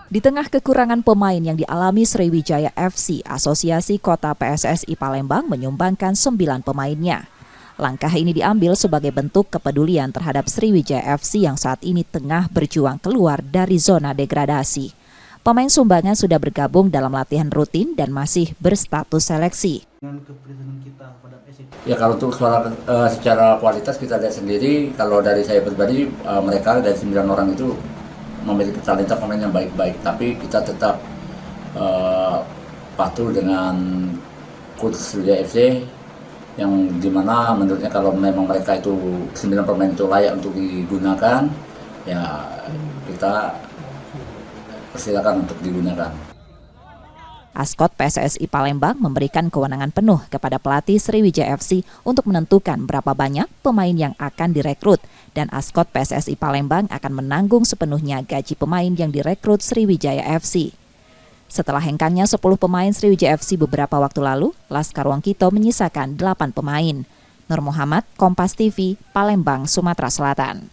Di tengah kekurangan pemain yang dialami Sriwijaya FC, Asosiasi Kota PSSI Palembang menyumbangkan 9 pemainnya. Langkah ini diambil sebagai bentuk kepedulian terhadap Sriwijaya FC yang saat ini tengah berjuang keluar dari zona degradasi. Pemain sumbangan sudah bergabung dalam latihan rutin dan masih berstatus seleksi. Ya kalau untuk secara kualitas kita lihat sendiri, kalau dari saya pribadi mereka dari 9 orang itu memiliki talenta pemain yang baik-baik, tapi kita tetap patuh dengan coach Sriwijaya FC yang dimana menurutnya kalau memang mereka itu 9 pemain itu layak untuk digunakan, ya kita persilakan untuk digunakan. Askot PSSI Palembang memberikan kewenangan penuh kepada pelatih Sriwijaya FC untuk menentukan berapa banyak pemain yang akan direkrut, dan Askot PSSI Palembang akan menanggung sepenuhnya gaji pemain yang direkrut Sriwijaya FC. Setelah hengkangnya 10 pemain Sriwijaya FC beberapa waktu lalu, Laskar Wongkito menyisakan 8 pemain. Nur Muhammad, Kompas TV, Palembang, Sumatera Selatan.